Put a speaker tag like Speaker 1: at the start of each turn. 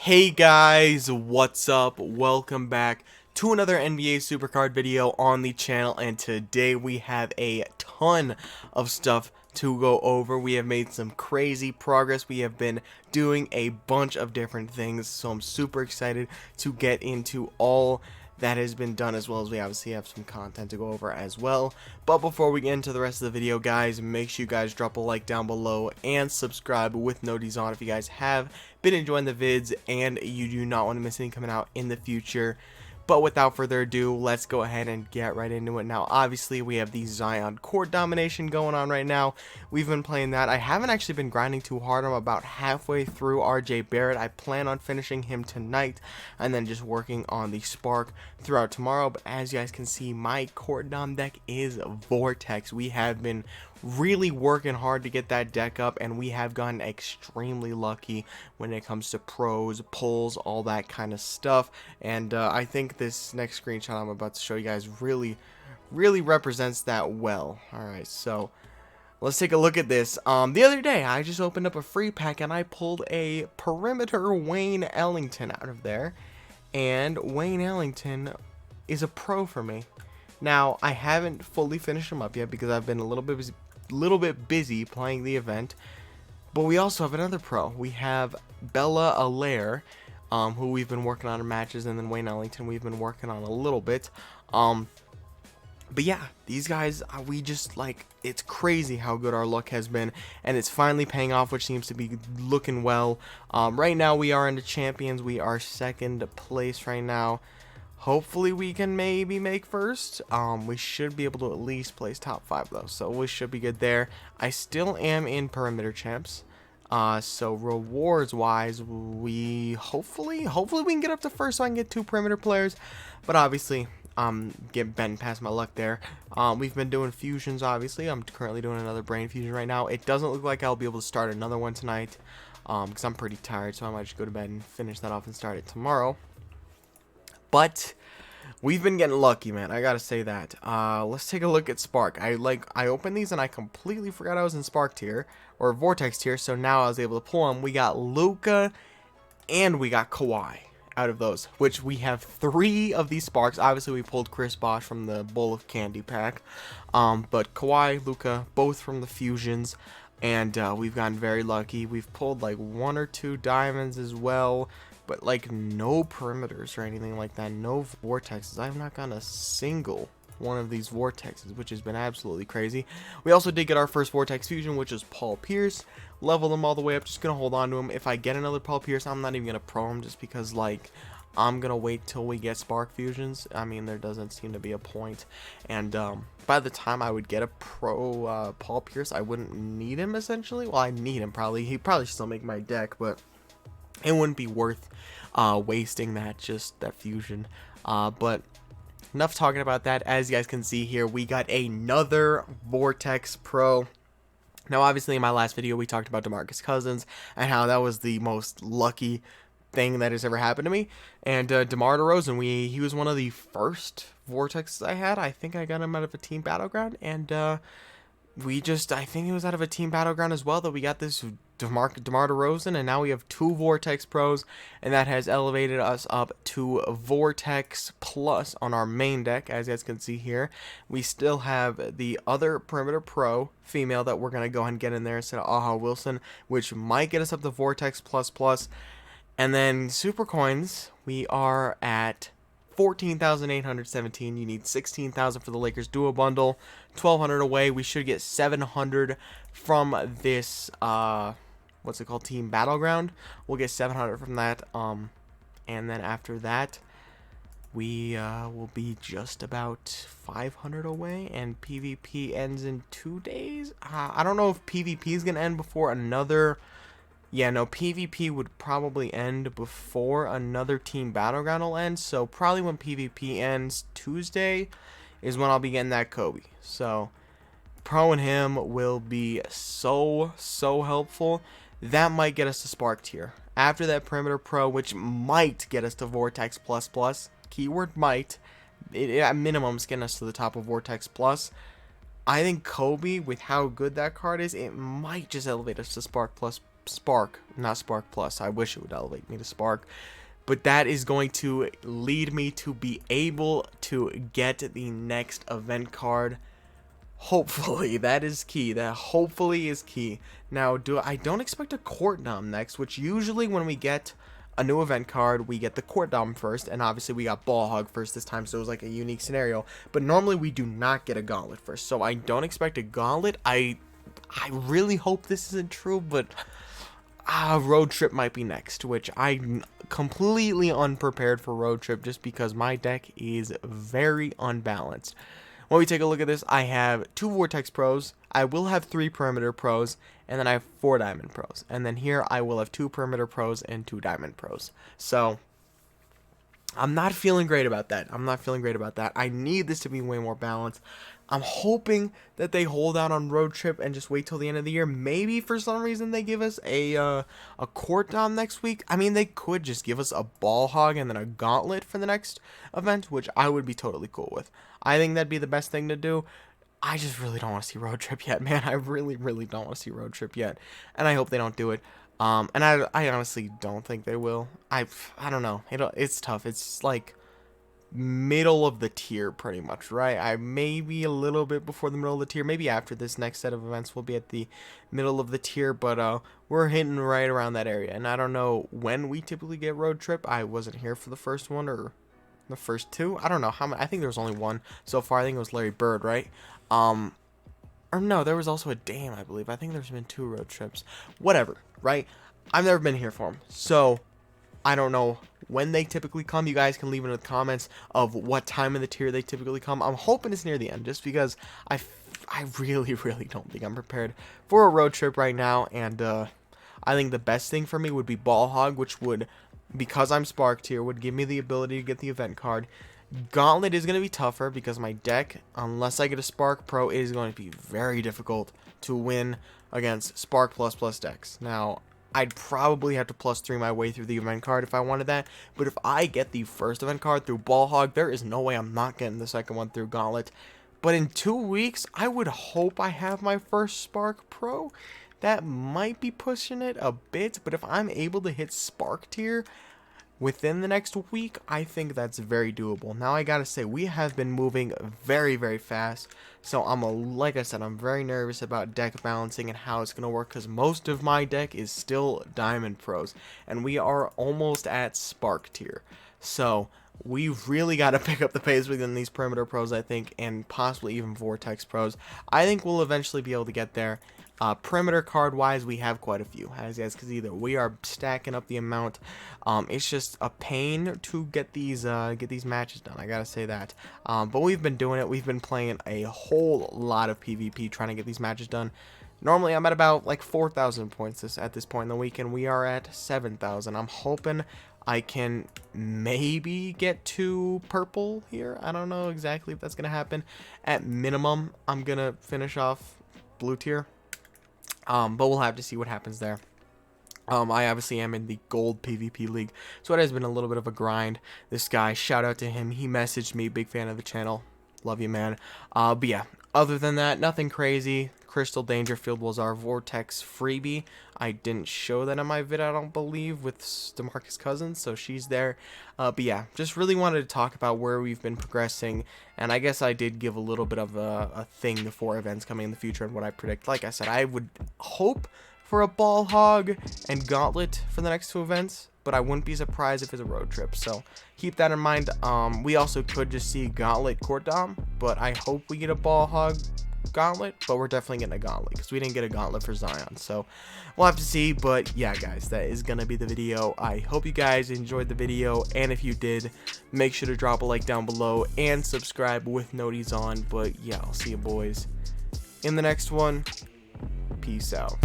Speaker 1: Hey guys, what's up? Welcome back to another NBA Supercard video on the channel, and today we have a ton of stuff to go over. We have made some crazy progress. We have been doing a bunch of different things, so I'm super excited to get into all that has been done, as well as we obviously have some content to go over as well. But before we get into the rest of the video, guys, make sure you guys drop a like down below and subscribe with noties on if you guys have been enjoying the vids and you do not want to miss any coming out in the future. But without further ado, let's go ahead and get right into it. Now, obviously, we have the Zion court domination going on right now. We've been playing that. I haven't actually been grinding too hard. I'm about halfway through RJ Barrett. I plan on finishing him tonight and then just working on the Spark throughout tomorrow. But as you guys can see, my court dom deck is Vortex. We have been really working hard to get that deck up, and we have gotten extremely lucky when it comes to pros, pulls, all that kind of stuff. And I think this next screenshot I'm about to show you guys really represents that well. Alright, so let's take a look at this. The other day I just opened up a free pack and I pulled a perimeter Wayne Ellington out of there, and Wayne Ellington is a pro for me. Now, I haven't fully finished him up yet because I've been a little bit busy playing the event, but we also have another pro. We have Bella Allaire, who we've been working on in matches, and then Wayne Ellington we've been working on a little bit. But yeah, these guys, we just, like, it's crazy how good our luck has been, and it's finally paying off, which seems to be looking well. Right now we are in the champions. We are second place right now. Hopefully we can maybe make first. We should be able to at least place top 5 though, so we should be good there. I still am in perimeter champs. So rewards wise, we hopefully we can get up to first so I can get 2 perimeter players. But obviously, get bent past my luck there. We've been doing fusions, obviously. I'm currently doing another brain fusion right now. It doesn't look like I'll be able to start another one tonight, because I'm pretty tired, so I might just go to bed and finish that off and start it tomorrow. But we've been getting lucky, man. I gotta say that. Let's take a look at Spark. I opened these and I completely forgot I was in Spark tier or Vortex tier. So now I was able to pull them. We got Luka and we got Kawhi out of those, which we have 3 of these Sparks. Obviously, we pulled Chris Bosh from the Bowl of Candy pack, but Kawhi, Luka, both from the fusions. And we've gotten very lucky. We've pulled like 1 or 2 diamonds as well, but like no perimeters or anything like that. No vortexes. I've not gotten a single one of these vortexes, which has been absolutely crazy. We also did get our first vortex fusion, which is Paul Pierce. Leveled him all the way up. Just gonna hold on to him. If I get another Paul Pierce, I'm not even gonna pro him, just because like I'm gonna wait till we get Spark fusions. I mean, there doesn't seem to be a point. And by the time I would get a pro Paul Pierce, I wouldn't need him essentially. Well, I need him probably. He'd probably still make my deck, but it wouldn't be worth wasting that fusion. But enough talking about that. As you guys can see here, we got another Vortex Pro. Now, obviously, in my last video, we talked about DeMarcus Cousins and how that was the most lucky thing that has ever happened to me. And DeMar DeRozan, he was one of the first Vortexes I had. I think I got him out of a team battleground, and I think it was out of a team battleground as well that we got this DeMar DeRozan, and now we have 2 Vortex Pros, and that has elevated us up to Vortex Plus on our main deck. As you guys can see here, we still have the other Perimeter Pro female that we're going to go ahead and get in there instead of Aha Wilson, which might get us up to Vortex Plus. And then Supercoins, we are at 14,817. You need 16,000 for the Lakers duo bundle. 1,200 away. We should get 700 from this what's it called, team battleground. We'll get 700 from that. And then after that, we will be just about 500 away, and PvP ends in 2 days. I don't know if PvP is gonna end before another. Yeah, no, PvP would probably end before another team battleground will end. So probably when PvP ends Tuesday is when I'll be getting that Kobe. So pro and him will be so helpful. That might get us to Spark tier. After that Perimeter Pro, which might get us to Vortex Plus. Keyword might. At minimum, it's getting us to the top of Vortex Plus. I think Kobe, with how good that card is, it might just elevate us to Spark Plus Spark, not Spark Plus. I wish it would elevate me to Spark. But that is going to lead me to be able to get the next event card. Hopefully, that is key. That hopefully is key. Now, I don't expect a Court Dom next, which usually when we get a new event card, we get the Court Dom first, and obviously we got Ball Hog first this time, so it was like a unique scenario. But normally we do not get a Gauntlet first, so I don't expect a Gauntlet. I really hope this isn't true, but Road Trip might be next, which I'm completely unprepared for Road Trip just because my deck is very unbalanced. When we take a look at this, I have 2 Vortex Pros, I will have 3 Perimeter Pros, and then I have 4 Diamond Pros. And then here I will have 2 Perimeter Pros and 2 Diamond Pros. So I'm not feeling great about that. I need this to be way more balanced. I'm hoping that they hold out on Road Trip and just wait till the end of the year. Maybe for some reason they give us a Court Dom next week. I mean, they could just give us a Ball Hog and then a Gauntlet for the next event, which I would be totally cool with. I think that'd be the best thing to do. I just really don't want to see Road Trip yet, man. I really don't want to see Road Trip yet. And I hope they don't do it. And I honestly don't think they will. I don't know. It's tough. It's like middle of the tier pretty much, right? I maybe a little bit before the middle of the tier. Maybe after this next set of events we'll be at the middle of the tier, but we're hitting right around that area. And I don't know when we typically get Road Trip. I wasn't here for the first one or the first 2. I don't know how many. I think there was only 1 so far. I think it was Larry Bird, right? Or no, there was also a Dame, I believe. I think there's been 2 Road Trips. Whatever, right? I've never been here for them, so I don't know when they typically come. You guys can leave in the comments of what time in the tier they typically come. I'm hoping it's near the end, just because I really don't think I'm prepared for a Road Trip right now. And I think the best thing for me would be Ball Hog, which would, because I'm Spark tier, would give me the ability to get the event card. Gauntlet is going to be tougher because my deck, unless I get a Spark Pro, is going to be very difficult to win against Spark plus decks. Now, I'd probably have to +3 my way through the event card if I wanted that. But if I get the first event card through Ball Hog, there is no way I'm not getting the second one through Gauntlet. But in 2 weeks, I would hope I have my first Spark Pro. That might be pushing it a bit, but if I'm able to hit Spark tier within the next week, I think that's very doable. Now, I gotta say, we have been moving very fast, so like I said, I'm very nervous about deck balancing and how it's gonna work, because most of my deck is still Diamond Pros, and we are almost at Spark tier. So we've really got to pick up the pace within these Perimeter Pros, I think, and possibly even Vortex Pros. I think we'll eventually be able to get there. Perimeter card wise, we have quite a few, as you guys can see that we are stacking up the amount. It's just a pain to get these matches done, I gotta say that. But we've been doing it. We've been playing a whole lot of PvP trying to get these matches done. Normally I'm at about like 4,000 points at this point in the week, and we are at 7,000. I'm hoping I can maybe get to purple here. I don't know exactly if that's gonna happen. At minimum, I'm gonna finish off blue tier. But we'll have to see what happens there. I obviously am in the gold PvP league, so it has been a little bit of a grind. This guy, shout out to him, he messaged me, big fan of the channel, love you, man. But yeah, other than that, nothing crazy. Crystal Dangerfield was our Vortex freebie. I didn't show that in my vid, I don't believe, with DeMarcus Cousins, so she's there. But yeah, just really wanted to talk about where we've been progressing, and I guess I did give a little bit of a thing for events coming in the future and what I predict. Like I said, I would hope for a Ball Hog and Gauntlet for the next 2 events, but I wouldn't be surprised if it's a Road Trip, so keep that in mind. We also could just see Gauntlet Court Dom, but I hope we get a Ball Hog Gauntlet, but we're definitely getting a Gauntlet because we didn't get a Gauntlet for Zion, so we'll have to see. But yeah, guys, that is gonna be the video. I hope you guys enjoyed the video, and if you did, make sure to drop a like down below and subscribe with noties on. But yeah, I'll see you boys in the next one. Peace out.